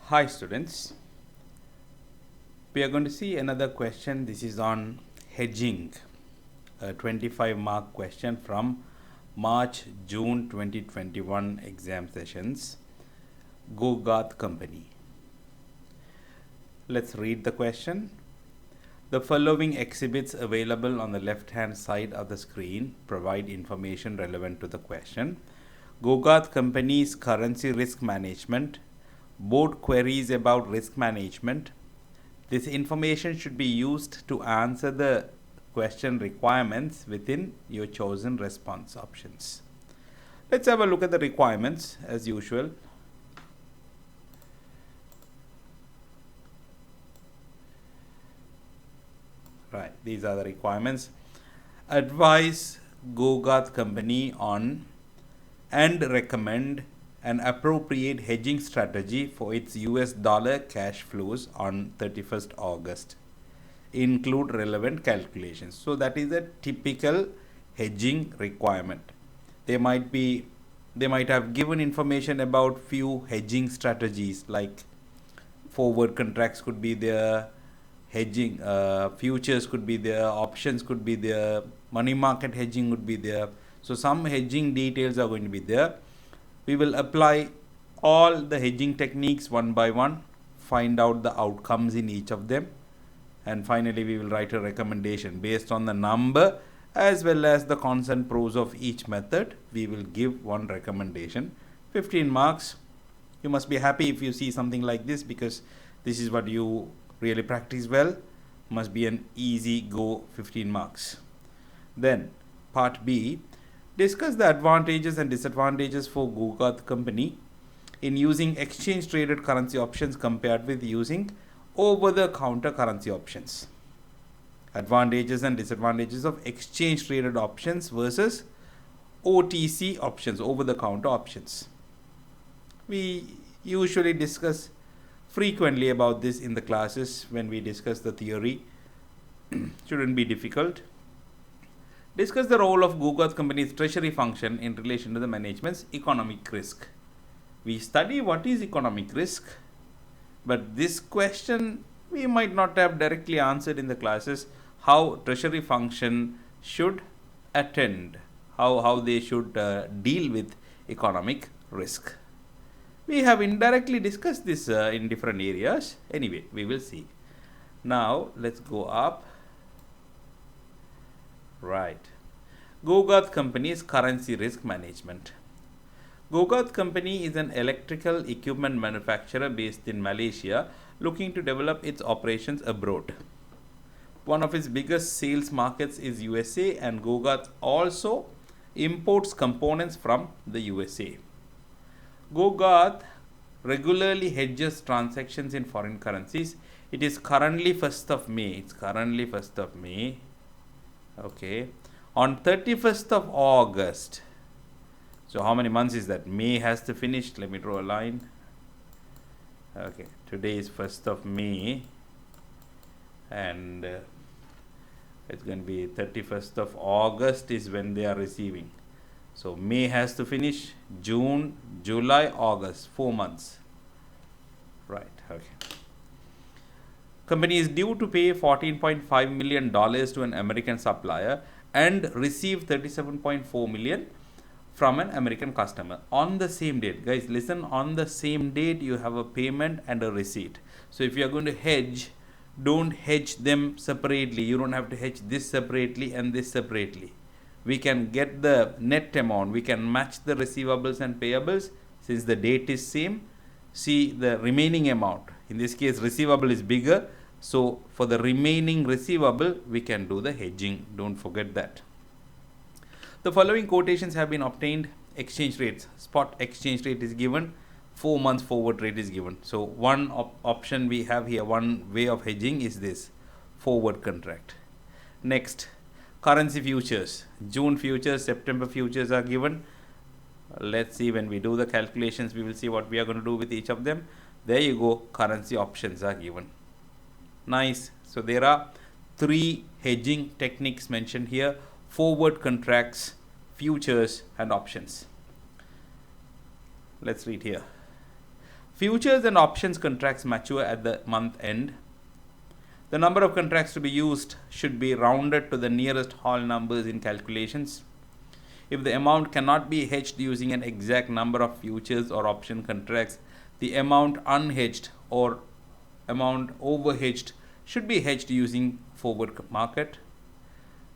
Hi students, we are going to see another question. This is on hedging, a 25 mark question from March-June 2021 exam sessions, Gogarth Company. Let's read the question. The following exhibits available on the left hand side of the screen provide information relevant to the question. Gogarth Company's currency risk management, board queries about risk management. This information should be used to answer the question requirements within your chosen response options. Let's have a look at the requirements as usual. Right, these are the requirements. Advise Gogarth Company on and recommend an appropriate hedging strategy for its US dollar cash flows on 31st August. Include relevant calculations. So that is a typical hedging requirement. They might have given information about few hedging strategies, like forward contracts could be there, hedging futures could be there, options could be there, money market hedging would be there. So some hedging details are going to be there. We will apply all the hedging techniques one by one, find out the outcomes in each of them, and finally we will write a recommendation based on the number as well as the cons and pros of each method. We will give one recommendation. 15 marks. You must be happy if you see something like this, because this is what you really practice well. Must be an easy go 15 marks. Then part B. Discuss the advantages and disadvantages for Gogarth Company in using exchange traded currency options compared with using over-the-counter currency options. Advantages and disadvantages of exchange traded options versus OTC options, over-the-counter options. We usually discuss frequently about this in the classes when we discuss the theory. Shouldn't be difficult. Discuss the role of Gogarth Company's treasury function in relation to the management's economic risk. We study what is economic risk, but this question we might not have directly answered in the classes, how treasury function should attend, how they should deal with economic risk. We have indirectly discussed this in different areas. Anyway, we will see. Now let's go up. Right. Gogarth Company's currency risk management. Gogarth Company is an electrical equipment manufacturer based in Malaysia looking to develop its operations abroad. One of its biggest sales markets is USA, and Gogarth also imports components from the USA. Gogarth regularly hedges transactions in foreign currencies. It is currently 1st of May. Okay. On 31st of August. So how many months is that? May has to finish. Let me draw a line. Okay. Today is 1st of May. And it's going to be 31st of August is when they are receiving. So May has to finish. June, July, August. 4 months. Right. Okay. Company is due to pay $14.5 million to an American supplier and receive 37.4 million from an American customer on the same date. Guys, listen, on the same date you have a payment and a receipt. So if you are going to hedge, don't hedge them separately. You don't have to hedge this separately and this separately. We can get the net amount. We can match the receivables and payables since the date is same. See the remaining amount. In this case, receivable is bigger. So for the remaining receivable, we can do the hedging. Don't forget that. The following quotations have been obtained. Exchange rates. Spot exchange rate is given. 4 months forward rate is given. So one option we have here, one way of hedging is this forward contract. Next, currency futures. June futures, September futures are given. Let's see, when we do the calculations, we will see what we are going to do with each of them. There you go. Currency options are given. Nice. So there are 3 hedging techniques mentioned here: forward contracts, futures, and options. Let's read here. Futures and options contracts mature at the month end. The number of contracts to be used should be rounded to the nearest whole numbers in calculations. If the amount cannot be hedged using an exact number of futures or option contracts, the amount unhedged or amount overhedged should be hedged using forward market.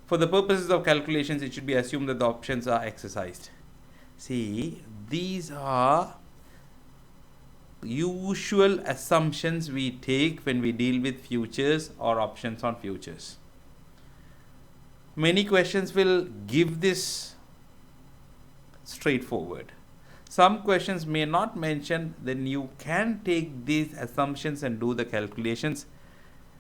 For the purposes of calculations, it should be assumed that the options are exercised. See, these are usual assumptions we take when we deal with futures or options on futures. Many questions will give this straightforward. Some questions may not mention, then you can take these assumptions and do the calculations.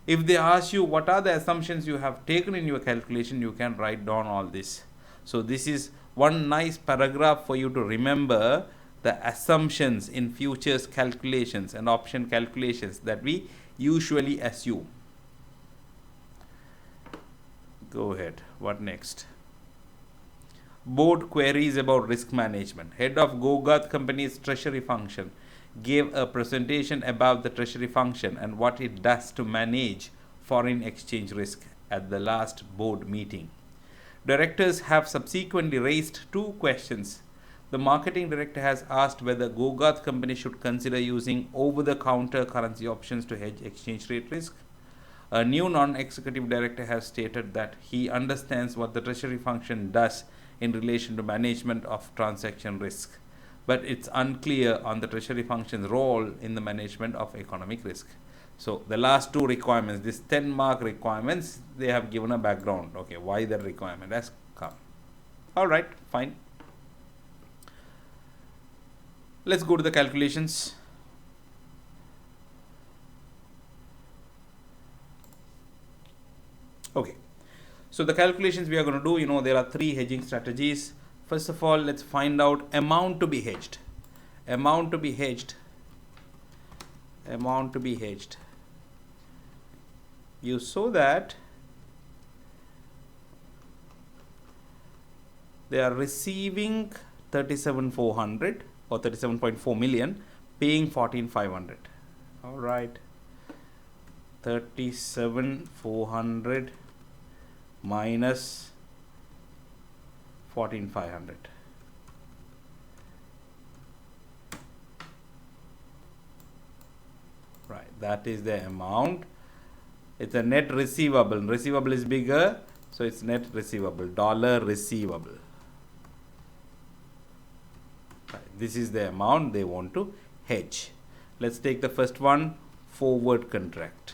If they ask you what are the assumptions you have taken in your calculation, you can write down all this. So this is one nice paragraph for you to remember the assumptions in futures calculations and option calculations that we usually assume. Go ahead. What next? Board queries about risk management. Head of Gogarth Company's treasury function gave a presentation about the treasury function and what it does to manage foreign exchange risk at the last board meeting. Directors have subsequently raised two questions. The marketing director has asked whether Gogarth Company should consider using over-the-counter currency options to hedge exchange rate risk. A new non-executive director has stated that he understands what the treasury function does in relation to management of transaction risk, but it's unclear on the treasury function's role in the management of economic risk. So the last two requirements, this 10-mark requirements, they have given a background. Okay, why that requirement has come. All right, fine. Let's go to the calculations. Okay, so the calculations we are going to do, there are three hedging strategies. First of all, let's find out amount to be hedged. Amount to be hedged. You saw that they are receiving 37,400 or 37.4 million, paying 14,500. All right, 37,400 minus 14,500. Right, that is the amount. It's a net receivable. Receivable is bigger, so it's net receivable, dollar receivable. Right, this is the amount they want to hedge. Let's take the first one, forward contract.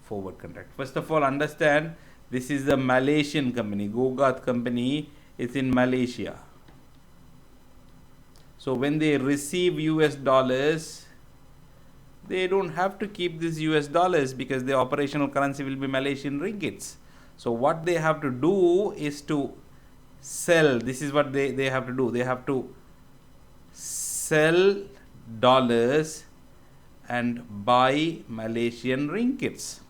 Forward contract. First of all, understand this is a Malaysian company. Gogarth Company is in Malaysia. So when they receive US dollars, they don't have to keep these US dollars because the operational currency will be Malaysian ringgits. So what they have to do is to sell. This is what they have to do. They have to sell dollars and buy Malaysian ringgits.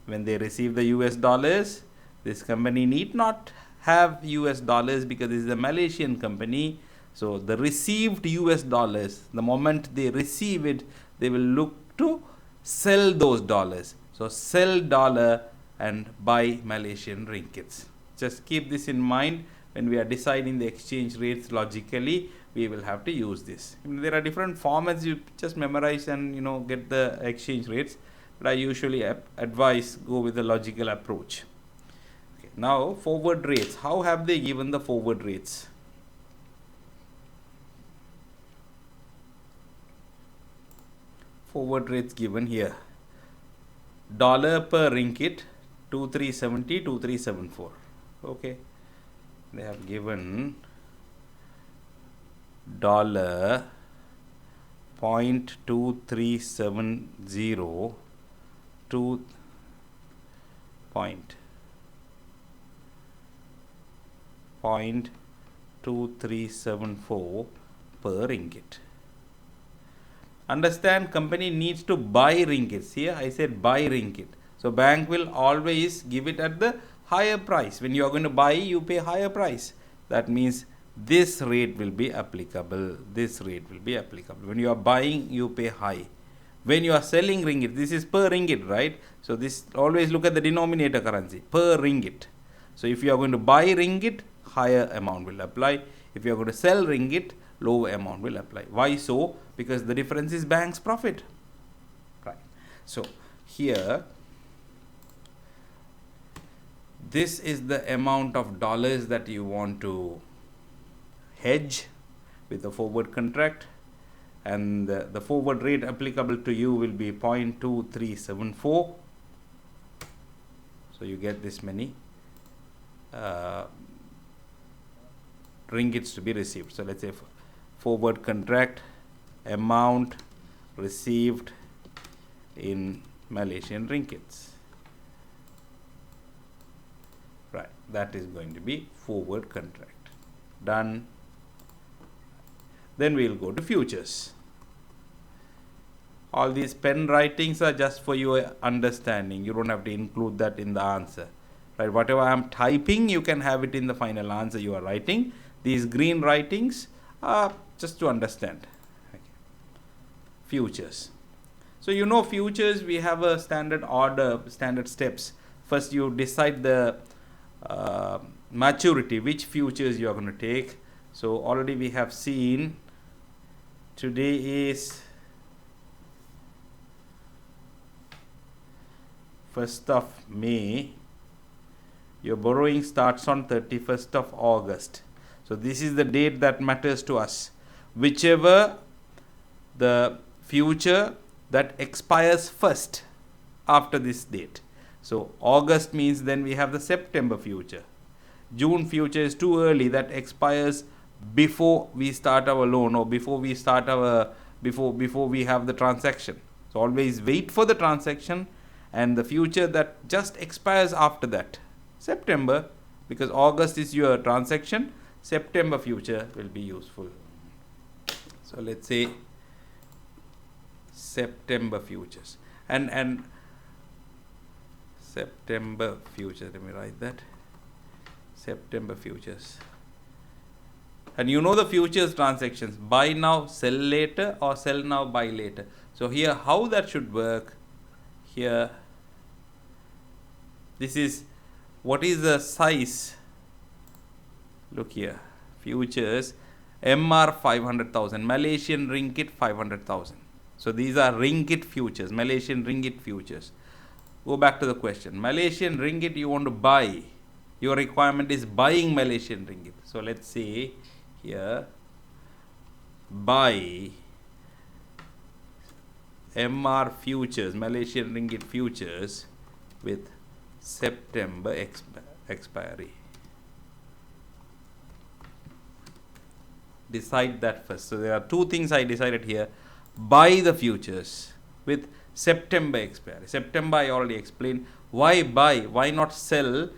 When they receive the US dollars, this company need not have US dollars because this is a Malaysian company. So the received US dollars, the moment they receive it, they will look to sell those dollars. So sell dollar and buy Malaysian ringgits. Just keep this in mind when we are deciding the exchange rates logically. We will have to use this. There are different formats, you just memorize and get the exchange rates. But I usually advise go with the logical approach. Okay, now forward rates. How have they given the forward rates? Forward rates given here. Dollar per ringgit 2370, 2374. Okay, they have given dollar 0.2370 to point 0.2374 per ringgit. Understand, company needs to buy ringgits. Here I said buy ringgit. So bank will always give it at the higher price. When you are going to buy, you pay higher price. That means this rate will be applicable. This rate will be applicable. When you are buying, you pay high. When you are selling ringgit, this is per ringgit, right? So this, always look at the denominator currency, per ringgit. So if you are going to buy ringgit, higher amount will apply. If you are going to sell ringgit, lower amount will apply. Why so? Because the difference is bank's profit. Right. So here, this is the amount of dollars that you want to hedge with a forward contract, and the forward rate applicable to you will be 0.2374. So you get this many ringgits to be received. So let's say forward contract amount received in Malaysian ringgits. Right, that is going to be forward contract. Done. Then we will go to futures. All these pen writings are just for your understanding. You don't have to include that in the answer. Right, whatever I am typing, you can have it in the final answer you are writing. These green writings are just to understand. Okay. Futures. So you know futures, we have a standard order, standard steps. First you decide the maturity, which futures you are going to take. So already we have seen, today is 1st of May. Your borrowing starts on 31st of August. So this is the date that matters to us. Whichever the future that expires first after this date. So August means then we have the September future. June future is too early, that expires before we start our loan, or before we start our before we have the transaction. So always wait for the transaction, and the future that just expires after that, September, because August is your transaction, September future will be useful. So let's say September futures, and September futures, let me write that, September futures. And you know the futures transactions, buy now, sell later, or sell now, buy later. So here how that should work, here this is, what is the size, look here, futures, MR 500,000, Malaysian ringgit 500,000. So these are ringgit futures, Malaysian ringgit futures. Go back to the question, Malaysian ringgit you want to buy, your requirement is buying Malaysian ringgit. So let's say here, buy MR futures, Malaysian ringgit futures with September expiry. Decide that first. So there are two things I decided here. Buy the futures with September expiry. September I already explained. Why buy? Why not sell?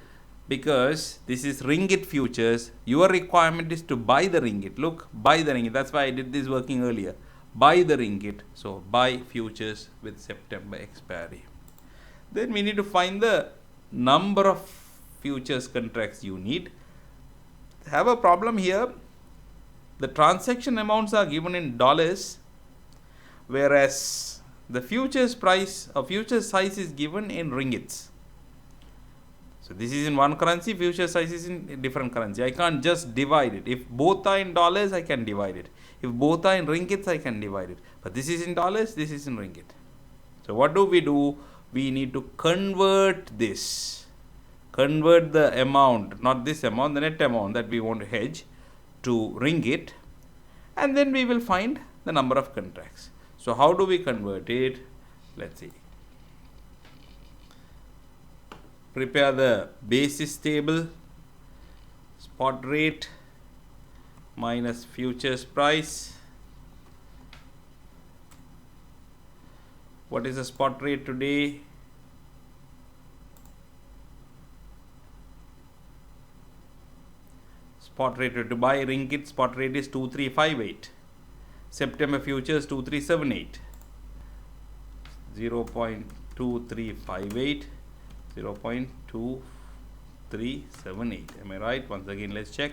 Because this is ringgit futures. Your requirement is to buy the ringgit. Look, buy the ringgit. That's why I did this working earlier. Buy the ringgit. So buy futures with September expiry. Then we need to find the number of futures contracts you need. Have a problem here. The transaction amounts are given in dollars, whereas the futures price or future size is given in ringgits. So this is in one currency, future size is in a different currency. I can't just divide it. If both are in dollars, I can divide it. If both are in ringgits, I can divide it. But this is in dollars, this is in ringgit. So what do? We need to convert this. Convert the amount, not this amount, the net amount that we want to hedge to ringgit, and then we will find the number of contracts. So how do we convert it? Let's see. Prepare the basis table, spot rate minus futures price. What is the spot rate today? Spot rate to buy ringgit, spot rate is 2358. September futures 2378. 0.2358, 0.2378. Am I right? Once again, let's check.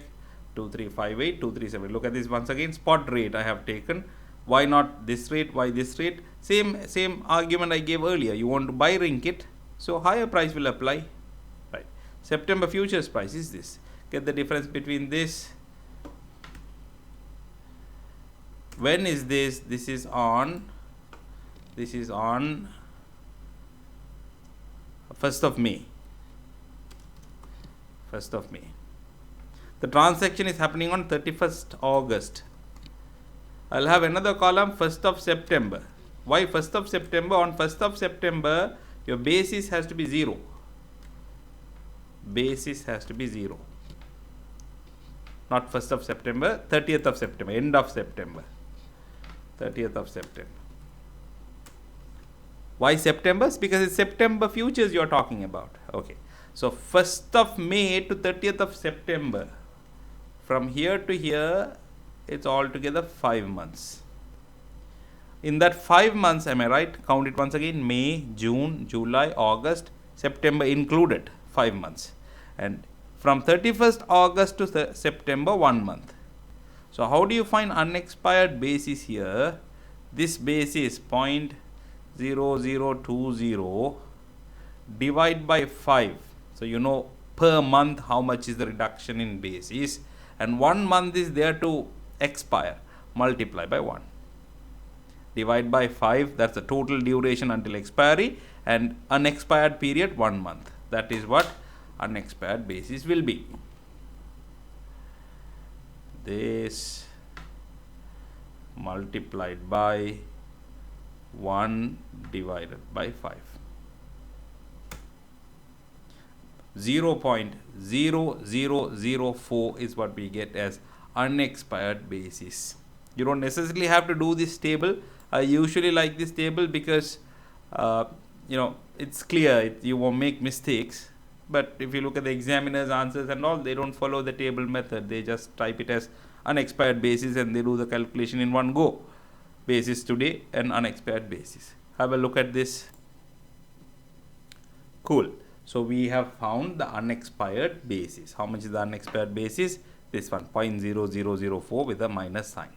2358, 237. Look at this once again. Spot rate I have taken. Why not this rate? Why this rate? Same argument I gave earlier. You want to buy ringgit, so higher price will apply. Right. September futures price is this. Get the difference between this. When is this? This is on 1st of May. 1st of May. The transaction is happening on 31st August. I'll have another column 1st of September. Why 1st of September? On 1st of September, your basis has to be 0. Basis has to be 0. Not 1st of September, 30th of September, end of September. 30th of September. Why September? Because it's September futures you are talking about. Okay. So 1st of May to 30th of September. From here to here, it's altogether 5 months. In that 5 months, am I right? Count it once again. May, June, July, August, September included. 5 months. And from 31st August to September, 1 month. So how do you find unexpired basis here? This basis 0.0020 divide by 5. So you know per month how much is the reduction in basis, and 1 month is there to expire. Multiply by 1. Divide by 5, that's the total duration until expiry, and unexpired period 1 month. That is what unexpired basis will be. This multiplied by 1 divided by 5. 0.0004 is what we get as unexpired basis. You don't necessarily have to do this table. I usually like this table because it's clear, you won't make mistakes. But if you look at the examiner's answers and all, they don't follow the table method. They just type it as unexpired basis and they do the calculation in one go. Basis today and unexpired basis. Have a look at this. Cool. So we have found the unexpired basis. How much is the unexpired basis? This one, 0.0004 with a minus sign.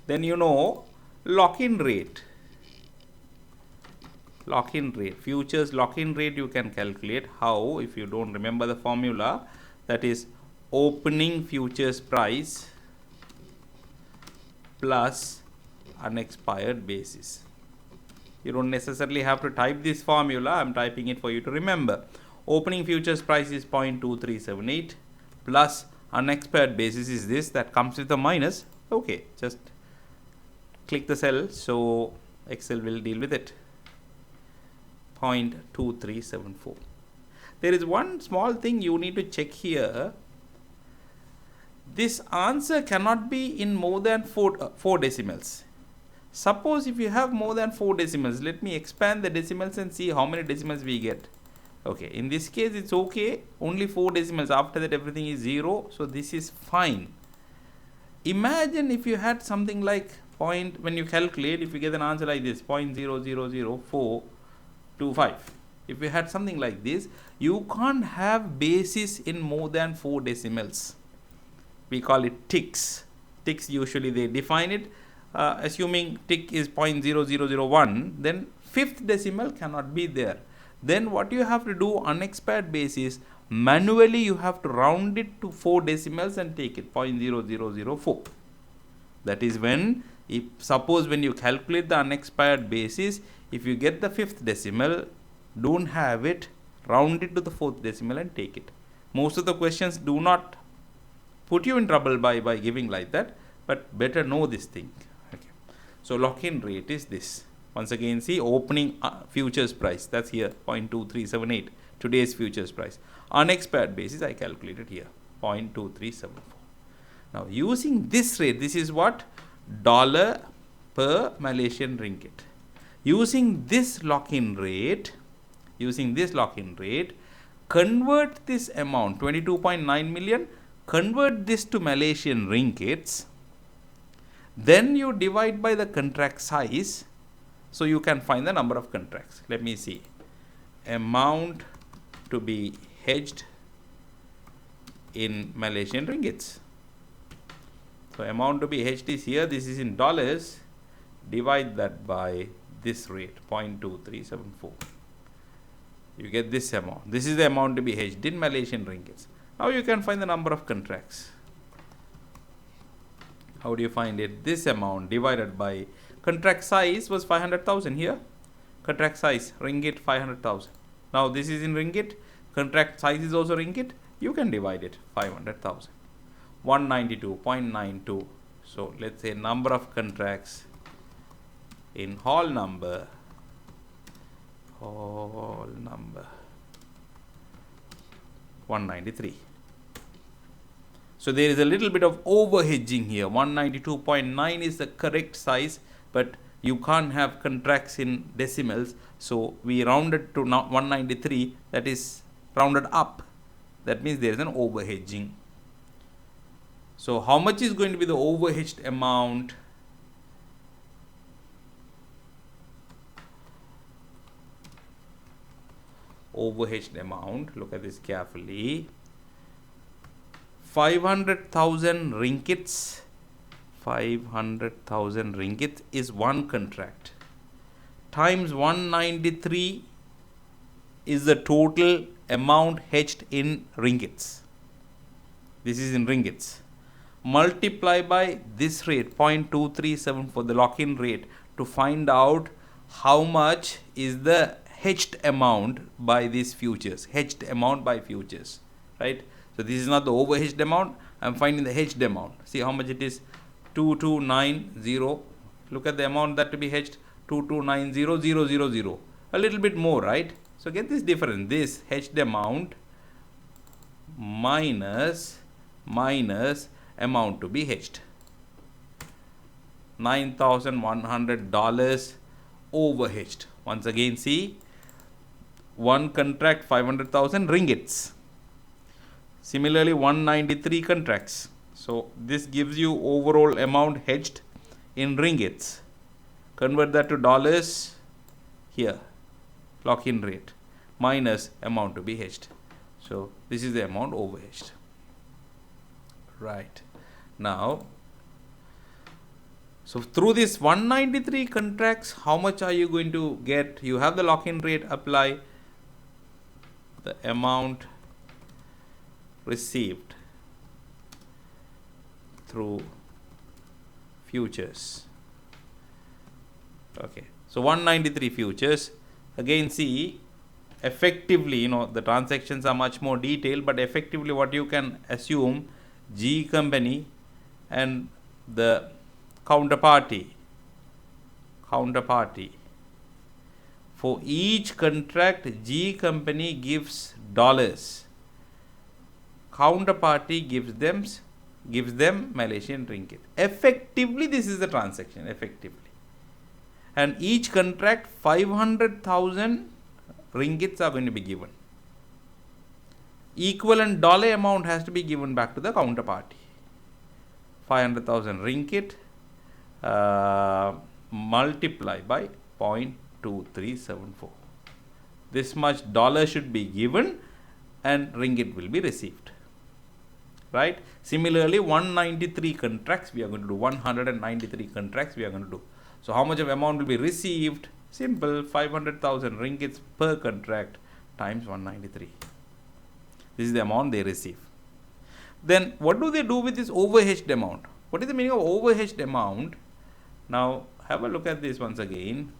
Then lock-in rate. Lock-in rate. Futures lock-in rate you can calculate. How? If you don't remember the formula, that is opening futures price plus unexpired basis. You don't necessarily have to type this formula. I'm typing it for you to remember. Opening futures price is 0.2378 plus unexpired basis is this, that comes with a minus. Okay, just click the cell so Excel will deal with it. 0.2374. There is one small thing you need to check here. This answer cannot be in more than 4 decimals. Suppose if you have more than 4 decimals, let me expand the decimals and see how many decimals we get. Okay, in this case it's okay, only 4 decimals, after that everything is 0, so this is fine. Imagine if you had something like when you calculate, if you get an answer like this, 0.000425. If you had something like this, you can't have basis in more than 4 decimals. We call it ticks. Ticks, usually they define it. Assuming tick is 0.0001, then 5th decimal cannot be there. Then what you have to do, unexpired basis, manually you have to round it to 4 decimals and take it 0.0004. That is when, suppose when you calculate the unexpired basis, if you get the 5th decimal, don't have it, round it to the 4th decimal and take it. Most of the questions do not put you in trouble by giving like that, but better know this thing. Okay. So lock-in rate is this. Once again, see opening futures price, that's here 0.2378, today's futures price. Unexpired basis I calculated here 0.2374. Now using this rate, this is what? Dollar per Malaysian ringgit. Using this lock-in rate, convert this amount 22.9 million, convert this to Malaysian ringgits, then you divide by the contract size, so you can find the number of contracts. Let me see. Amount to be hedged in Malaysian ringgits. So amount to be hedged is here, this is in dollars, divide that by this rate 0.2374. You get this amount. This is the amount to be hedged in Malaysian ringgits. Now you can find the number of contracts. How do you find it? This amount divided by contract size was 500,000 here. Contract size ringgit 500,000. Now this is in ringgit. Contract size is also ringgit. You can divide it 500,000. 192.92. So let's say number of contracts in whole number 193. So there is a little bit of over hedging here. 192.9 is the correct size, but you can't have contracts in decimals, so we rounded to 193, that is rounded up. That means there is an over hedging. So how much is going to be the over hedged amount? Over hedged amount, look at this carefully. 500,000 ringgits. 500,000 ringgit is one contract times 193 is the total amount hedged in ringgits. This is in ringgits. Multiply by this rate 0.237 for the lock-in rate to find out how much is the hedged amount by these futures. Hedged amount by futures, right? So this is not the over hedged amount. I am finding the hedged amount. See how much it is. 2290. Look at the amount that to be hedged. 2290,000. A little bit more, right? So get this difference. This hedged amount minus amount to be hedged. $9,100 over hedged. Once again, see, one contract 500,000 ringgits. Similarly, 193 contracts. So this gives you overall amount hedged in ringgits. Convert that to dollars here, lock-in rate, minus amount to be hedged. So this is the amount over hedged. Right. Now, so through this 193 contracts, how much are you going to get? You have the lock-in rate, apply the amount received through futures. Okay, so 193 futures. Again, see, effectively, the transactions are much more detailed, but effectively what you can assume, G company and the counterparty for each contract, G company gives dollars, counterparty gives them Malaysian ringgit. Effectively, this is the transaction, effectively. And each contract 500,000 ringgits are going to be given. Equivalent dollar amount has to be given back to the counterparty. 500,000 ringgit multiply by 0.2374. This much dollar should be given and ringgit will be received. Right? Similarly, 193 contracts we are going to do. 193 contracts we are going to do. So how much of amount will be received? Simple, 500,000 ringgits per contract times 193. This is the amount they receive. Then what do they do with this overhedged amount? What is the meaning of overhedged amount? Now have a look at this once again,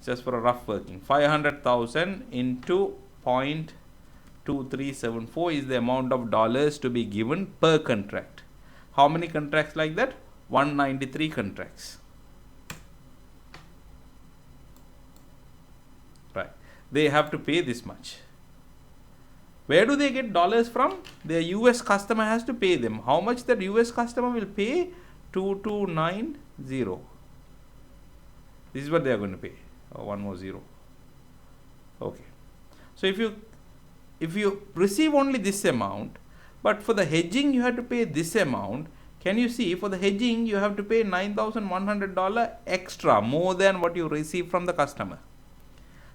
just for a rough working. 500,000 into 0.2374 is the amount of dollars to be given per contract. How many contracts like that? 193 contracts. Right. They have to pay this much. Where do they get dollars from? Their US customer has to pay them. How much that US customer will pay? 2290. This is what they are going to pay. Oh, one more zero. Okay. So if you receive only this amount, but for the hedging you have to pay this amount, can you see, for the hedging you have to pay $9,100 extra, more than what you receive from the customer.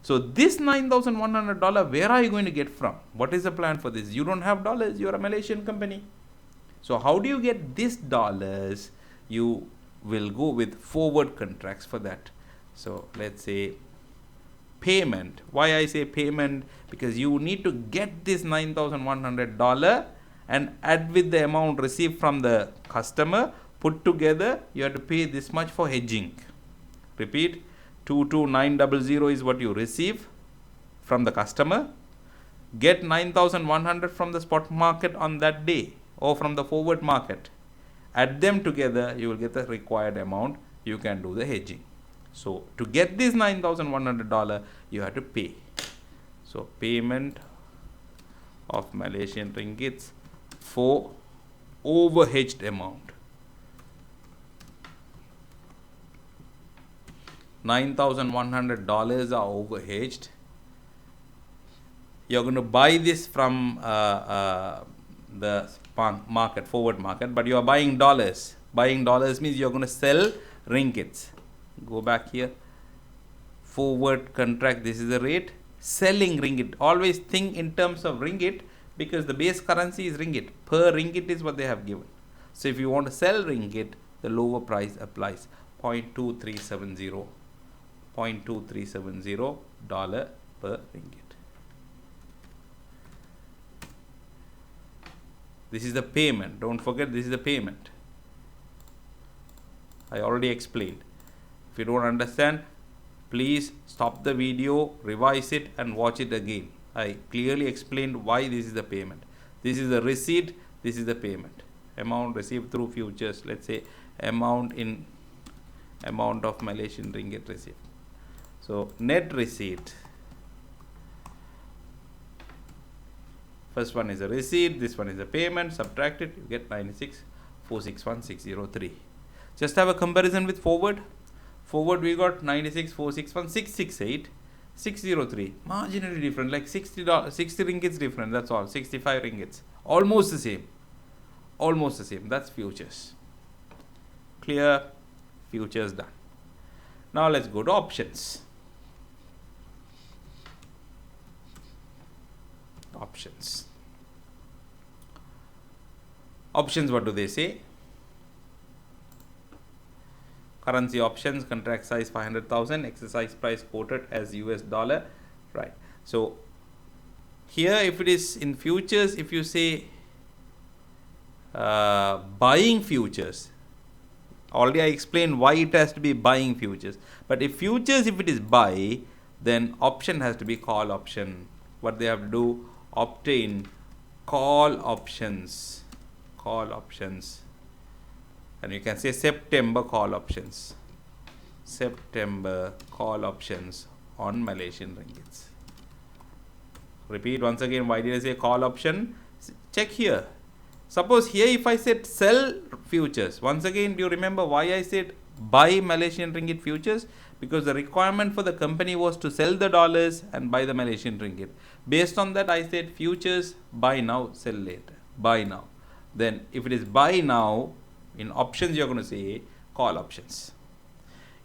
So this $9,100, where are you going to get from? What is the plan for this? You don't have dollars, you are a Malaysian company. So how do you get this dollars? You will go with forward contracts for that. So let's say payment. Why I say payment? Because you need to get this $9,100 and add with the amount received from the customer, put together, you have to pay this much for hedging. Repeat, 22900 is what you receive from the customer. Get 9,100 from the spot market on that day or from the forward market. Add them together, you will get the required amount. You can do the hedging. So to get this $9,100, you have to pay. So payment of Malaysian ringgits for overhedged amount. $9,100 are overhedged. You're going to buy this from the market, forward market, but you are buying dollars. Buying dollars means you're going to sell ringgits. Go back here. Forward contract, this is the rate. Selling ringgit. Always think in terms of ringgit because the base currency is ringgit. Per ringgit is what they have given. So if you want to sell ringgit, the lower price applies. 0.2370. $0.2370 per ringgit. This is the payment. Don't forget, this is the payment. I already explained. If you don't understand, please stop the video, revise it and watch it again. I clearly explained why this is the payment. This is the receipt, this is the payment. Amount received through futures. Let's say amount of Malaysian ringgit received. So net receipt. First one is a receipt, this one is a payment, subtract it, you get 96,461,603. Just have a comparison with forward. Forward we got 96,461,668, 603. Marginally different, like 60 ringgits different, that's all. 65 ringgits. Almost the same. Almost the same. That's futures. Clear? Futures done. Now let's go to options. Options. Options, what do they say? Currency options, contract size 500,000, exercise price quoted as US dollar, right? So here if it is in futures, if you say buying futures, already I explained why it has to be buying futures, but if futures, if it is buy, then option has to be call option. What they have to do? Obtain call options, and you can say September call options, September call options on Malaysian ringgits. Repeat once again, why did I say call option? Check here. Suppose here if I said sell futures, once again do you remember why I said buy Malaysian ringgit futures? Because the requirement for the company was to sell the dollars and buy the Malaysian ringgit. Based on that, I said futures, buy now, sell later. Buy now. Then if it is buy now, in options you're going to say call options.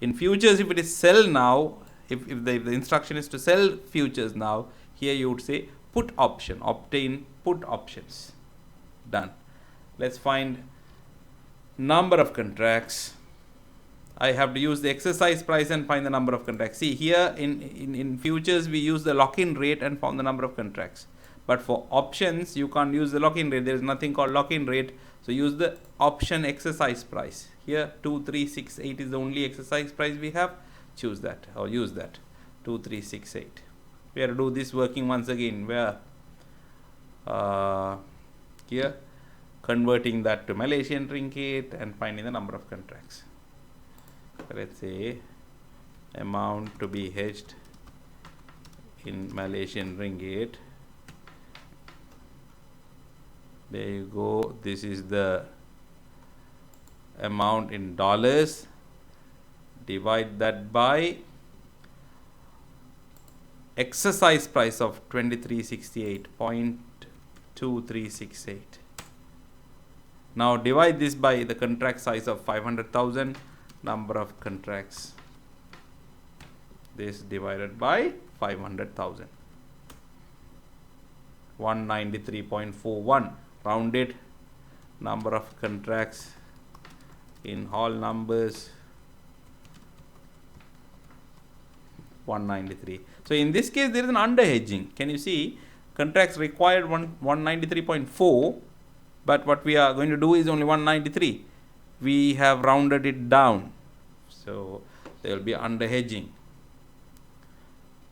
In futures, if it is sell now, if the instruction is to sell futures now, here you would say put option, obtain put options. Done. Let's find number of contracts. I have to use the exercise price and find the number of contracts. See here in futures we use the lock-in rate and found the number of contracts. But for options you can't use the lock-in rate. There is nothing called lock-in rate. So use the option exercise price. Here 2368 is the only exercise price we have. Choose that or use that. 2368. We have to do this working once again. Where here converting that to Malaysian ringgit and finding the number of contracts. Let's say amount to be hedged in Malaysian ringgit. There you go. This is the amount in dollars. Divide that by exercise price of 2368.2368. Now divide this by the contract size of 500,000. Number of contracts, this divided by 500,000, 193.41, rounded number of contracts in all numbers 193. So in this case there is an under hedging. Can you see contracts required 193.4, but what we are going to do is only 193. We have rounded it down, so there will be under hedging.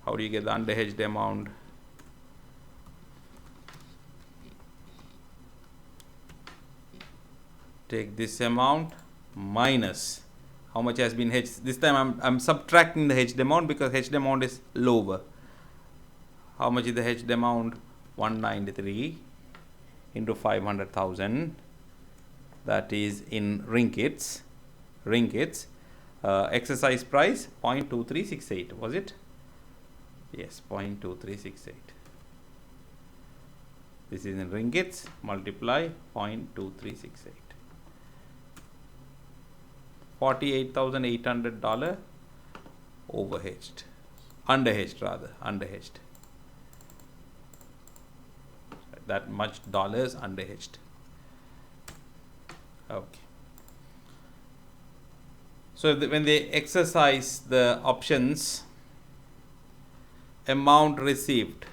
How do you get the under hedged amount? Take this amount minus how much has been hedged. This time I'm subtracting the hedged amount because hedged amount is lower. How much is the hedged amount? 193 into 500,000. That is in ringgits. Exercise price 0.2368. Was it? Yes, 0.2368. This is in ringgits. Multiply 0.2368. $48,800 overhedged, underhedged rather, underhedged. That much dollars underhedged. Okay. So when they exercise the options, amount received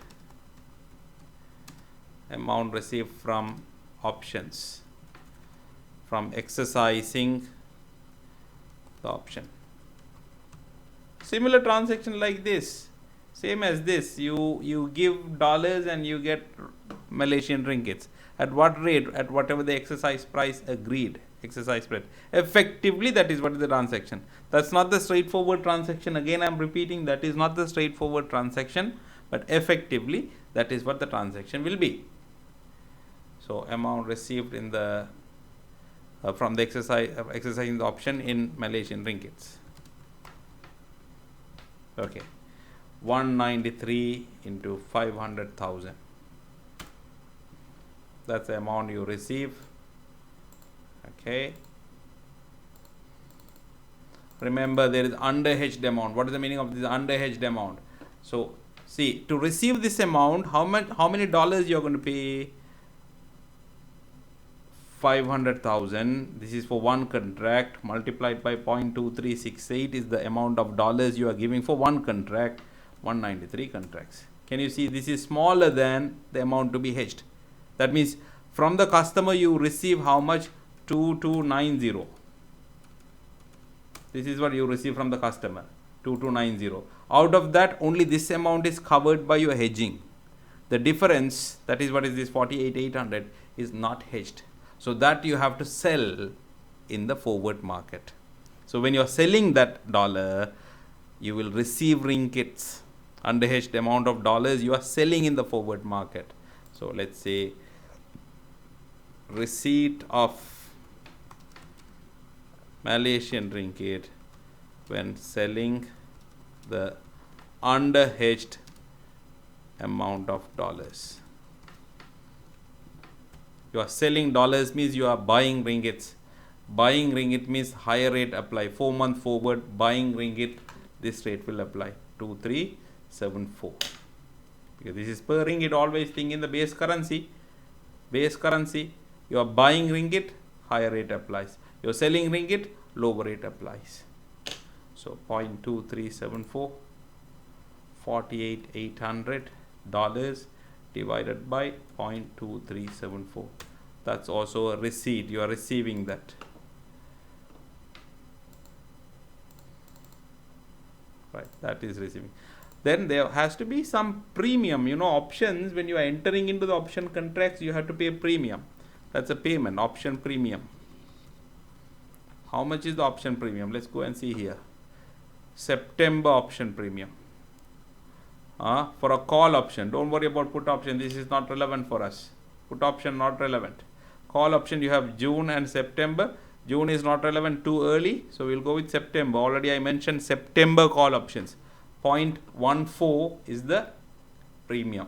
from options, from exercising the option. Similar transaction like this, same as this, you give dollars and you get Malaysian ringgits. At what rate? At whatever the exercise price agreed, exercise price. Effectively, that is what is the transaction. That's not the straightforward transaction. Again, I'm repeating, that is not the straightforward transaction, but effectively, that is what the transaction will be. So, amount received in the from the exercising the option in Malaysian ringgits. Okay, 193 into 500,000. That's the amount you receive. Okay. Remember, there is underhedged amount. What is the meaning of this underhedged amount? So, see, to receive this amount, how many dollars you are going to pay? 500,000. This is for one contract, multiplied by 0.2368 is the amount of dollars you are giving for one contract. 193 contracts. Can you see this is smaller than the amount to be hedged? That means from the customer you receive how much? 2290. This is what you receive from the customer, 2290. Out of that, only this amount is covered by your hedging. The difference, that is what is this 48,800, is not hedged. So that you have to sell in the forward market. So when you are selling that dollar, you will receive ringgits. Underhedged amount of dollars you are selling in the forward market. So let's say receipt of Malaysian ringgit when selling the underhedged amount of dollars. You are selling dollars means you are buying ringgits. Buying ringgit means higher rate apply. 4 month forward buying ringgit, this rate will apply 2374. Because this is per ringgit, always think in the base currency. Base currency, you are buying ringgit, higher rate applies. You are selling ringgit, lower rate applies. So 0.2374, 48,800 dollars divided by 0.2374. That's also a receipt. You are receiving that. Right, that is receiving. Then there has to be some premium. You know, options, when you are entering into the option contracts, you have to pay a premium. That's a payment, option premium. How much is the option premium? Let's go and see here. September option premium. For a call option, don't worry about put option, this is not relevant for us. Put option not relevant. Call option, you have June and September. June is not relevant, too early, so we'll go with September. Already I mentioned September call options. 0.14 is the premium.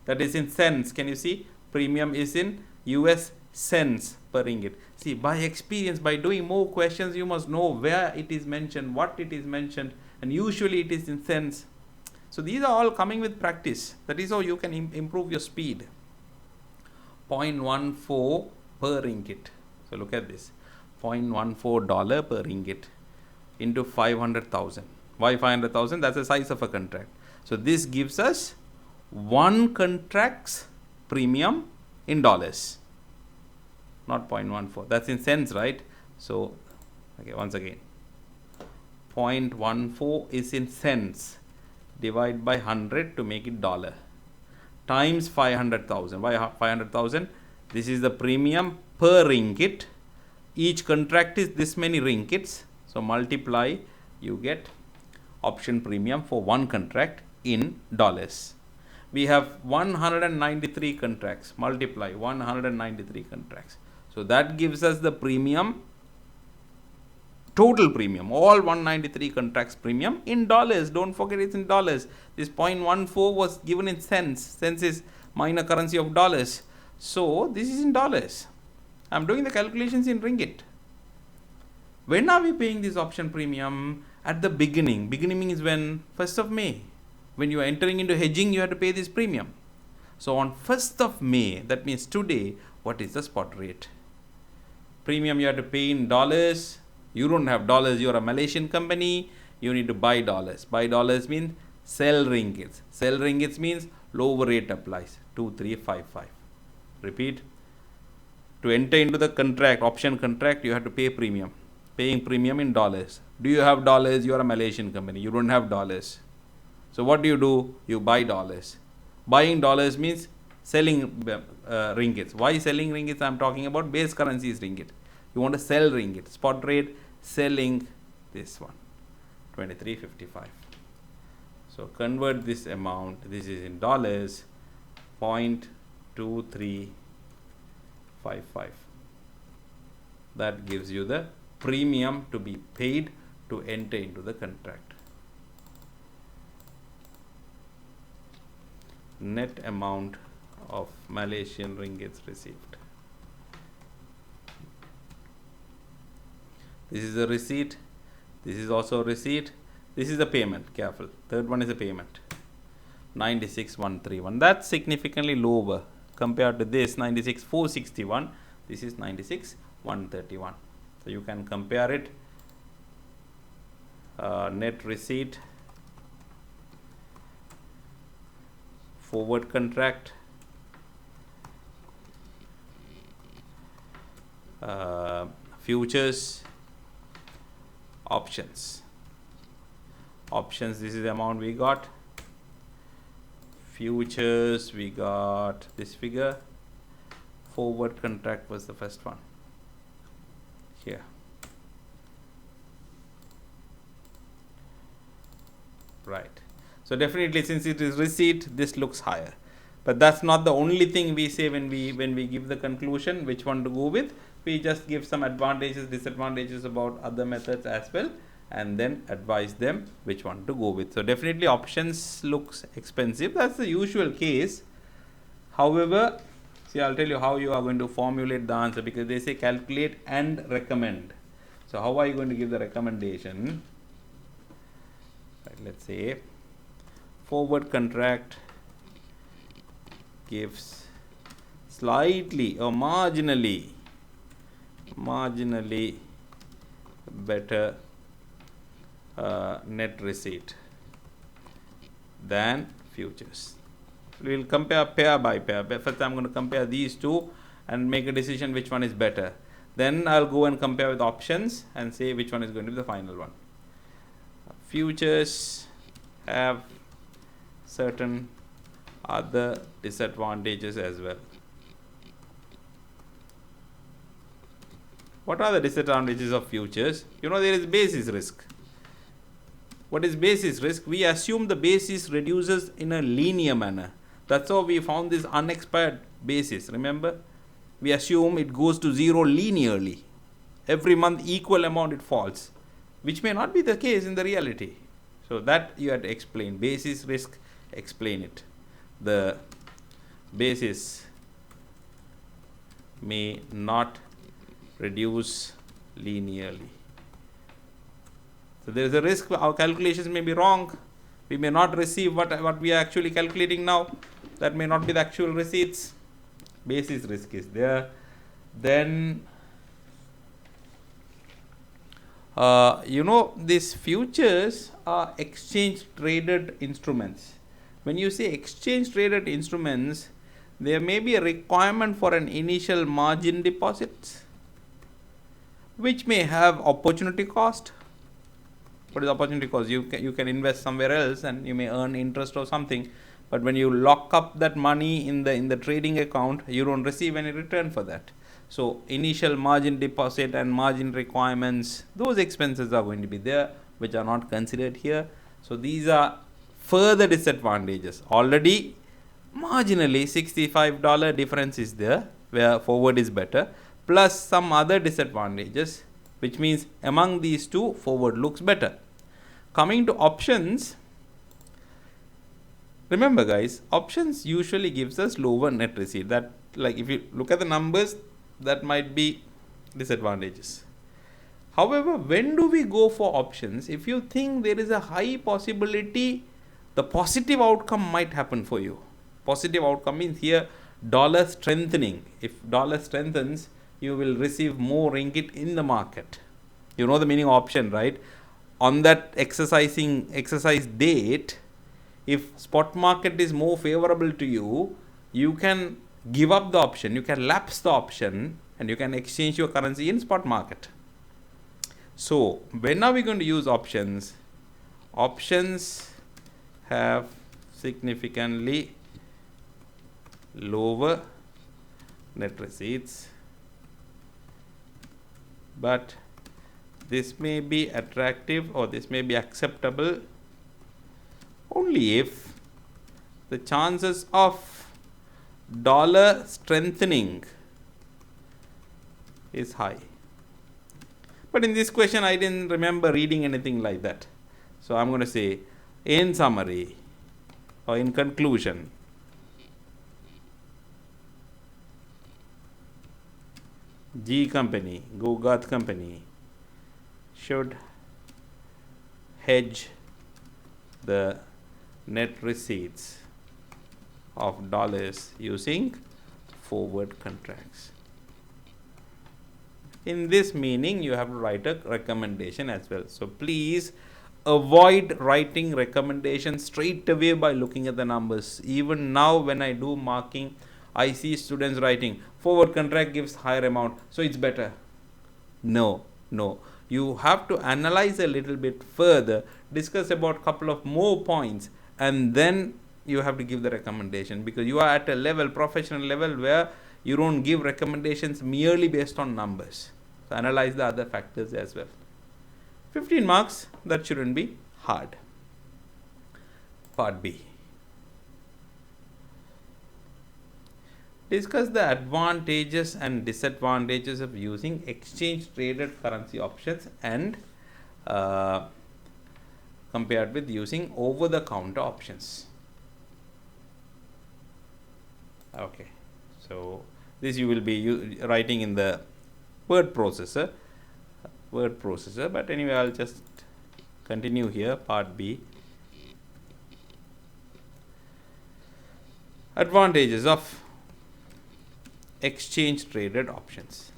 That is in cents. Can you see? Premium is in US cents per ringgit. See, by experience, by doing more questions, you must know where it is mentioned, what it is mentioned, and usually it is in cents. So these are all coming with practice. That is how you can improve your speed. 0.14 per ringgit. So look at this, $0.14 per ringgit into 500,000. Why 500,000? That's the size of a contract. So this gives us one contract's premium in dollars, not 0.14. That's in cents, right? So okay, once again, 0.14 is in cents. Divide by 100 to make it dollar, times 500,000. Why 500,000? This is the premium per ringgit. Each contract is this many ringgits. So multiply, you get option premium for one contract in dollars. We have 193 contracts. Multiply 193 contracts. So that gives us the premium, total premium, all 193 contracts premium in dollars. Don't forget it's in dollars. This 0.14 was given in cents. Cents is minor currency of dollars. So this is in dollars. I'm doing the calculations in ringgit. When are we paying this option premium? At the beginning. Beginning is when? 1st of May. When you are entering into hedging, you have to pay this premium. So on 1st of May, that means today, what is the spot rate? Premium you have to pay in dollars. You don't have dollars, you are a Malaysian company, you need to buy dollars. Buy dollars means sell ringgits. Sell ringgits means lower rate applies, 2355. Repeat. To enter into the contract, option contract, you have to pay premium. Paying premium in dollars. Do you have dollars? You are a Malaysian company. You don't have dollars. So what do? You buy dollars. Buying dollars means selling ringgits. Why selling ringgits? I am talking about base currency is ringgit. You want to sell ringgit. Spot rate, selling this one, 2355. So convert this amount. This is in dollars, 0.2355. That gives you the premium to be paid to enter into the contract. Net amount of Malaysian ringgits received. This is a receipt. This is also a receipt. This is a payment. Careful. Third one is a payment. 96,131. That's significantly lower compared to this 96,461. This is 96,131. So you can compare it. Net receipt, forward contract, futures, options. Options, this is the amount we got. Futures, we got this figure. Forward contract was the first one. Here. Right. So definitely, since it is receipt, this looks higher. But that's not the only thing we say when we give the conclusion which one to go with. We just give some advantages, disadvantages about other methods as well, and then advise them which one to go with. So definitely options looks expensive. That's the usual case. However, see, I'll tell you how you are going to formulate the answer, because they say calculate and recommend. So how are you going to give the recommendation? Right, let's say forward contract gives slightly or marginally better net receipt than futures. We will compare pair by pair. First, I'm going to compare these two and make a decision which one is better. Then I'll go and compare with options and say which one is going to be the final one. Futures have certain other disadvantages as well. What are the disadvantages of futures? You know, there is basis risk. What is basis risk? We assume the basis reduces in a linear manner. That's how we found this unexpired basis. Remember, we assume it goes to zero linearly. Every month equal amount it falls, which may not be the case in the reality. So that you have to explain. Basis risk, explain it. The basis may not reduce linearly. So there is a risk our calculations may be wrong. We may not receive what we are actually calculating now. That may not be the actual receipts. Basis risk is there. Then these futures are exchange traded instruments. When you say exchange traded instruments, there may be a requirement for an initial margin deposits, which may have opportunity cost. What is opportunity cost? You can invest somewhere else and you may earn interest or something, but when you lock up that money in the trading account, you don't receive any return for that. So initial margin deposit and margin requirements, those expenses are going to be there, which are not considered here. So these are further disadvantages. Already marginally $65 difference is there, where forward is better, plus some other disadvantages, which means among these two, forward looks better. Coming to options, remember guys, options usually gives us lower net receipt. That, like, if you look at the numbers, that might be disadvantages. However, when do we go for options? If you think there is a high possibility the positive outcome might happen for you. Positive outcome means here dollar strengthening. If dollar strengthens, you will receive more ringgit in the market. You know the meaning of option, right? On that exercise date, if spot market is more favorable to you, you can give up the option, you can lapse the option, and you can exchange your currency in spot market. So when are we going to use options? Options have significantly lower net receipts, but this may be attractive or this may be acceptable only if the chances of dollar strengthening is high. But in this question, I didn't remember reading anything like that. So I'm going to say, in summary or in conclusion, Gogarth company should hedge the net receipts of dollars using forward contracts. In this meaning, you have to write a recommendation as well. So please avoid writing recommendations straight away by looking at the numbers. Even now when I do marking, I see students writing forward contract gives higher amount, so it's better. No. You have to analyze a little bit further, discuss about couple of more points, and then you have to give the recommendation, because you are at a level, professional level, where you don't give recommendations merely based on numbers. So analyze the other factors as well. 15 marks, that shouldn't be hard. Part B. Discuss the advantages and disadvantages of using exchange traded currency options and compared with using over the counter options. Okay, so this you will be writing in the word processor, but anyway, I'll just continue here. Part B. Advantages of exchange traded options.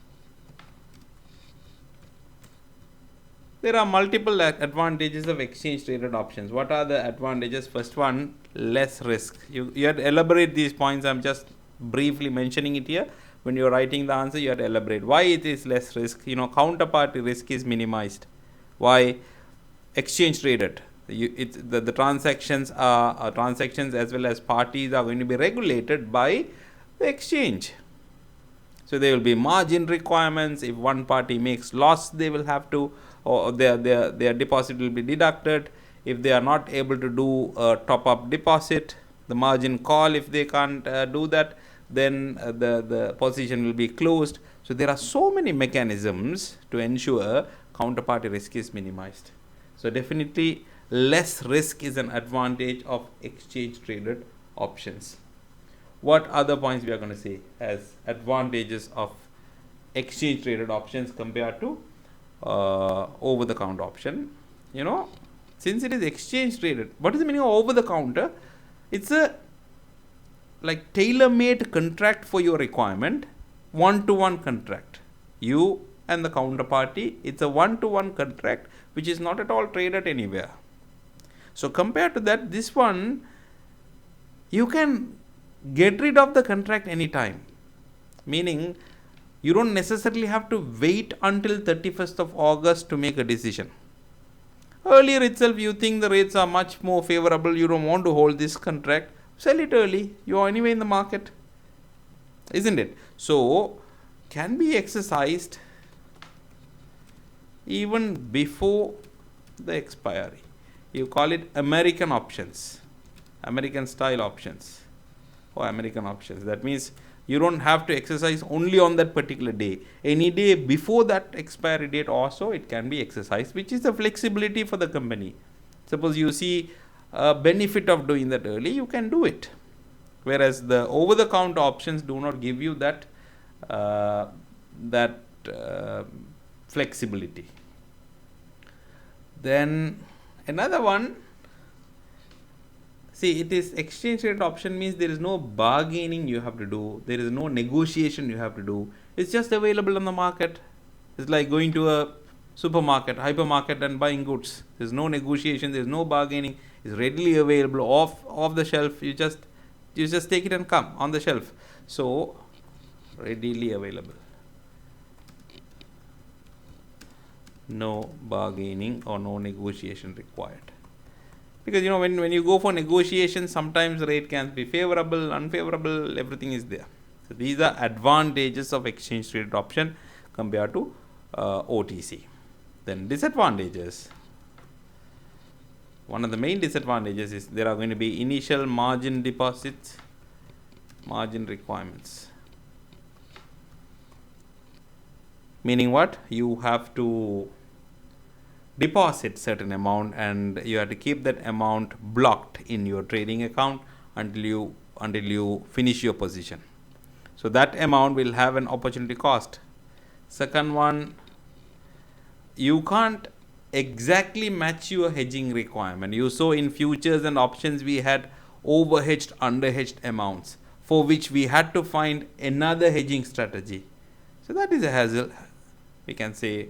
There are multiple advantages of exchange traded options. What are the advantages? First one, less risk. You have to elaborate these points. I'm just briefly mentioning it here. When you're writing the answer, you have to elaborate why it is less risk. Counterparty risk is minimized. Why? Exchange traded. The transactions are transactions as well as parties are going to be regulated by the exchange. So there will be margin requirements. If one party makes loss, they will have to, or their deposit will be deducted. If they are not able to do a top-up deposit, the margin call, if they can't do that, then the position will be closed. So there are so many mechanisms to ensure counterparty risk is minimized. So definitely less risk is an advantage of exchange traded options. What other points we are going to say as advantages of exchange traded options compared to over the counter option? Since it is exchange traded, what is the meaning of over the counter? It's a like tailor-made contract for your requirement, one-to-one contract. You and the counterparty, it's a one-to-one contract which is not at all traded anywhere. So compared to that, this one, you can get rid of the contract anytime. Meaning, you don't necessarily have to wait until 31st of August to make a decision. Earlier itself, you think the rates are much more favorable, you don't want to hold this contract, sell it early, you are anyway in the market, isn't it? So, can be exercised even before the expiry. You call it American options, American style options or American options. That means you don't have to exercise only on that particular day. Any day before that expiry date also it can be exercised, which is the flexibility for the company. Suppose you see a benefit of doing that early, you can do it. Whereas the over-the-counter options do not give you that flexibility. Then another one, see, it is exchange rate option, means there is no bargaining you have to do, there is no negotiation you have to do, it's just available on the market. It's like going to a supermarket, hypermarket and buying goods. There's no negotiation, there's no bargaining, it's readily available off the shelf. You just take it and come on the shelf. So readily available, no bargaining or no negotiation required. Because when you go for negotiation, sometimes rate can be favorable, unfavorable, everything is there. So these are advantages of exchange traded option compared to OTC. Then disadvantages. One of the main disadvantages is there are going to be initial margin deposits, margin requirements. Meaning what? You have to deposit certain amount and you have to keep that amount blocked in your trading account until you finish your position. So that amount will have an opportunity cost. Second one, you can't exactly match your hedging requirement. You saw in futures and options we had overhedged, underhedged amounts for which we had to find another hedging strategy. So that is a hassle. We can say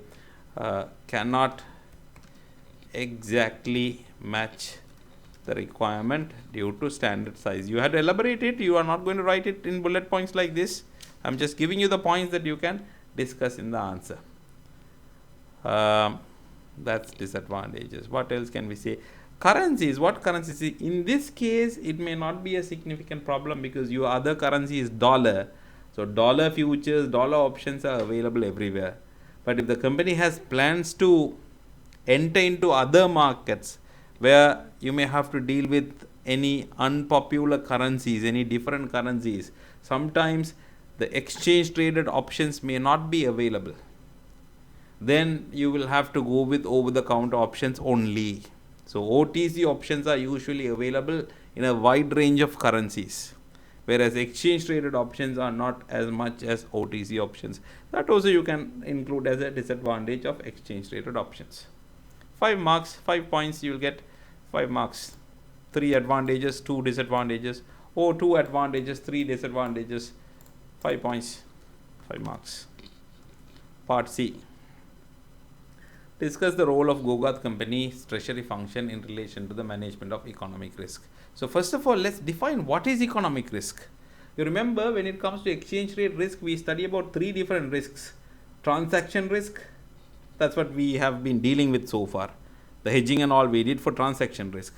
cannot exactly match the requirement due to standard size. You had to elaborate it. You are not going to write it in bullet points like this. I'm just giving you the points that you can discuss in the answer. That's disadvantages. What else can we say? Currencies. What currencies? In this case, it may not be a significant problem because your other currency is dollar. So dollar futures, dollar options are available everywhere. But if the company has plans to enter into other markets where you may have to deal with any unpopular currencies, any different currencies, sometimes the exchange traded options may not be available. Then you will have to go with over-the-counter options only. So OTC options are usually available in a wide range of currencies, whereas exchange traded options are not as much as OTC options. That also you can include as a disadvantage of exchange traded options. 5 marks, 5 points, you will get 5 marks. 3 advantages, 2 disadvantages, or 2 advantages, 3 disadvantages, 5 points, 5 marks. Part C. Discuss the role of Gogarth Company's treasury function in relation to the management of economic risk. So first of all, let's define what is economic risk. You remember when it comes to exchange rate risk, we study about 3 different risks. Transaction risk, that's what we have been dealing with so far. The hedging and all we did for transaction risk.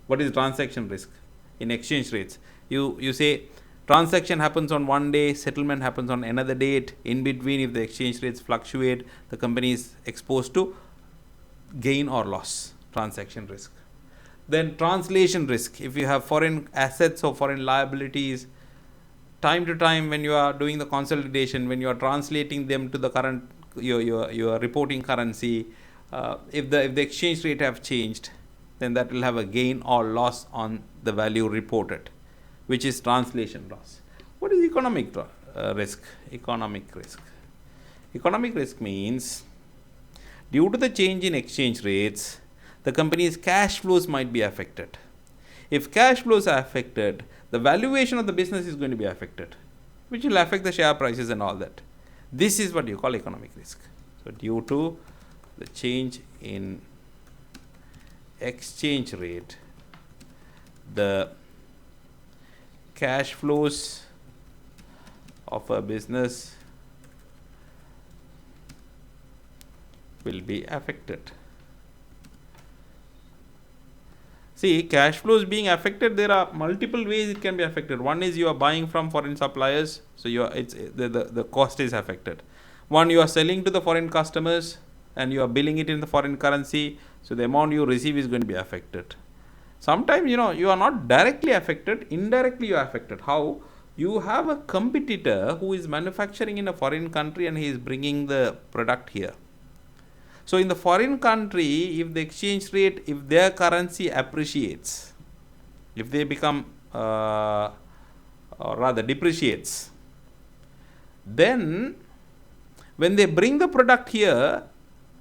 What is transaction risk? In exchange rates, you say transaction happens on one day, settlement happens on another date. In between, if the exchange rates fluctuate, the company is exposed to gain or loss, transaction risk. Then translation risk, if you have foreign assets or foreign liabilities, time to time when you are doing the consolidation, when you are translating them to the current, your reporting currency, if the exchange rate have changed, then that will have a gain or loss on the value reported, which is translation loss. What is economic risk? Economic risk. Economic risk means due to the change in exchange rates, the company's cash flows might be affected. If cash flows are affected, the valuation of the business is going to be affected. which will affect the share prices and all that. This is what you call economic risk. So due to the change in exchange rate, the cash flows of a business will be affected. See, cash flows being affected, there are multiple ways it can be affected. One is you are buying from foreign suppliers, so the cost is affected. One, you are selling to the foreign customers and you are billing it in the foreign currency, so the amount you receive is going to be affected. Sometimes, you are not directly affected, indirectly you are affected. How? You have a competitor who is manufacturing in a foreign country and he is bringing the product here. So in the foreign country, if the exchange rate, if their currency appreciates, if they become, or rather depreciates, then when they bring the product here,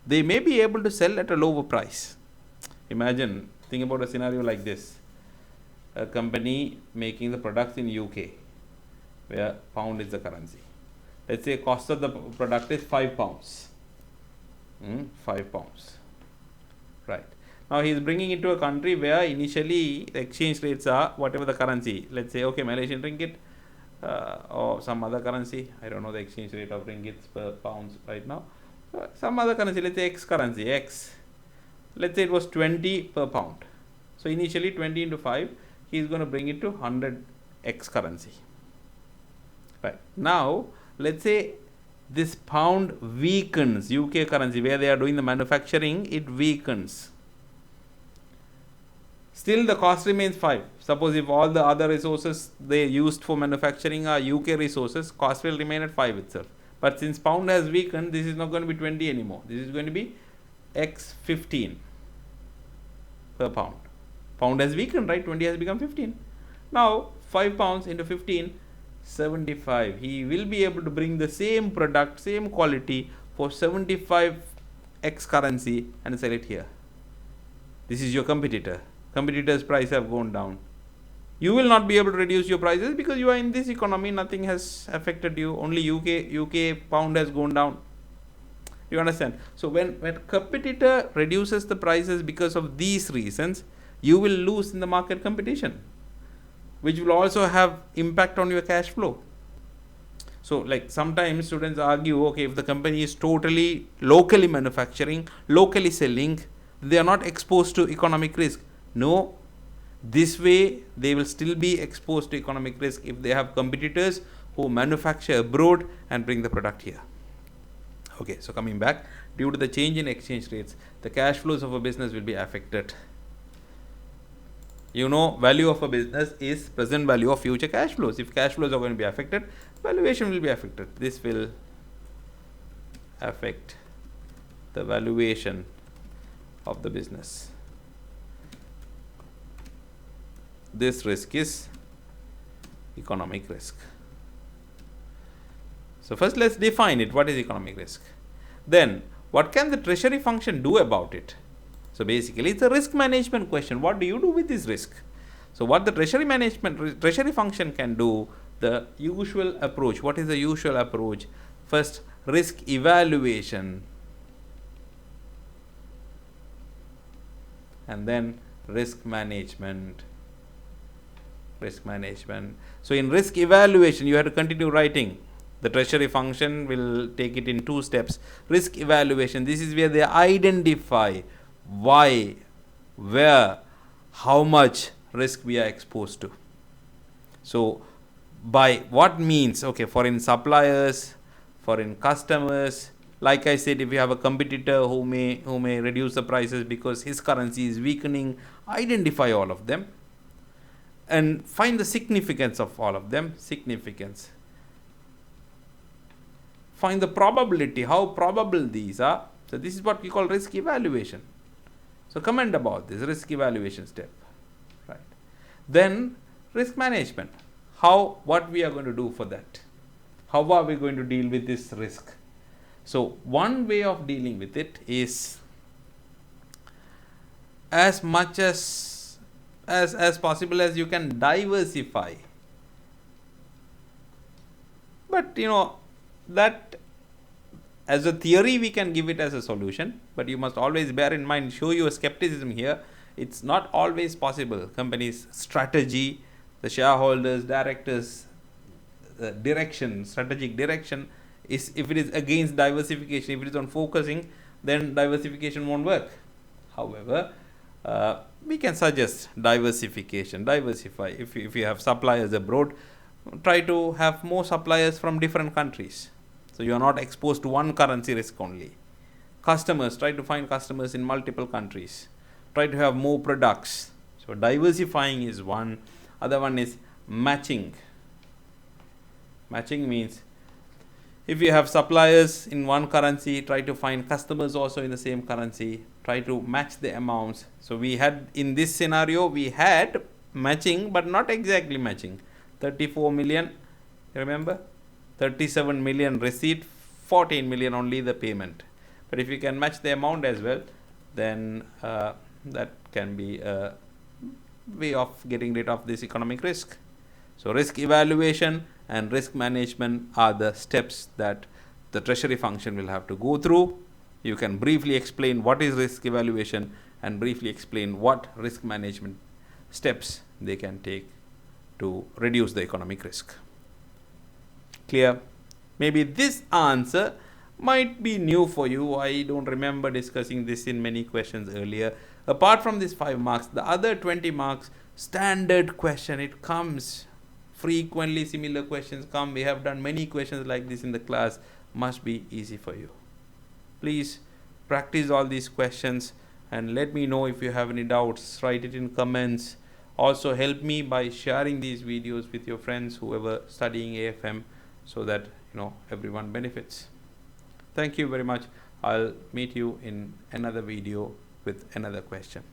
they may be able to sell at a lower price. Imagine, think about a scenario like this. A company making the products in UK, where pound is the currency. Let's say cost of the product is £5. 5 pounds. Right. Now he is bringing it to a country where initially the exchange rates are whatever the currency. Let's say, okay, Malaysian ringgit or some other currency. I don't know the exchange rate of ringgits per pounds right now. Some other currency, let's say X currency, X. Let's say it was 20 per pound. So initially 20 into 5, he is going to bring it to 100 X currency. Right. Now, let's say this pound weakens, UK currency where they are doing the manufacturing, it weakens. Still the cost remains 5. Suppose if all the other resources they used for manufacturing are UK resources, cost will remain at 5 itself. But since pound has weakened, this is not going to be 20 anymore. This is going to be X15 per pound. Pound has weakened, right? 20 has become 15. Now 5 pounds into 15, 75. He will be able to bring the same product, same quality for 75 X currency and sell it here. This is your competitor. Competitor's price have gone down. You will not be able to reduce your prices because you are in this economy. Nothing has affected you. Only UK pound has gone down. You understand? So when competitor reduces the prices because of these reasons, you will lose in the market competition, which will also have impact on your cash flow. So like sometimes students argue, okay, if the company is totally locally manufacturing, locally selling, they are not exposed to economic risk. No, this way they will still be exposed to economic risk if they have competitors who manufacture abroad and bring the product here. Okay, so coming back, due to the change in exchange rates, the cash flows of a business will be affected. Value of a business is present value of future cash flows. If cash flows are going to be affected, valuation will be affected. This will affect the valuation of the business. This risk is economic risk. So first let's define it. What is economic risk? Then what can the treasury function do about it? So basically it's a risk management question. What do you do with this risk? So what the treasury function can do, the usual approach. What is the usual approach? First, risk evaluation, and then risk management. So in risk evaluation, you have to continue writing. The treasury function will take it in 2 steps. Risk evaluation, this is where they identify why, where, how much risk we are exposed to. So by what means? Okay, foreign suppliers, foreign customers. Like I said, if you have a competitor who may reduce the prices because his currency is weakening, identify all of them and find the significance of all of them. Find the probability, how probable these are. So this is what we call risk evaluation. So comment about this risk evaluation step, right? Then risk management. What we are going to do for that? How are we going to deal with this risk? So one way of dealing with it is as much as possible as you can diversify But that as a theory we can give it as a solution, but you must always bear in mind, show your skepticism here. It's not always possible. Company's strategy, the shareholders, directors, strategic direction is, if it is against diversification, if it is on focusing, then diversification won't work. However, we can suggest diversification. Diversify. If you have suppliers abroad, try to have more suppliers from different countries, so you are not exposed to one currency risk only. Customers, try to find customers in multiple countries. Try to have more products. So diversifying is one. Other one is matching. Matching means, if you have suppliers in one currency, try to find customers also in the same currency. Try to match the amounts. So we had, in this scenario, we had matching, but not exactly matching. 34 million, remember? 37 million receipt, 14 million only the payment. But if you can match the amount as well, then that can be a way of getting rid of this economic risk. So risk evaluation and risk management are the steps that the treasury function will have to go through. You can briefly explain what is risk evaluation and briefly explain what risk management steps they can take to reduce the economic risk. Clear? Maybe this answer might be new for you. I don't remember discussing this in many questions earlier. Apart from these 5 marks, the other 20 marks, standard question, it comes frequently. Similar questions come. We have done many questions like this in the class. Must be easy for you. Please practice all these questions and let me know if you have any doubts. Write it in comments. Also help me by sharing these videos with your friends, whoever studying AFM, so that everyone benefits. Thank you very much. I'll meet you in another video with another question.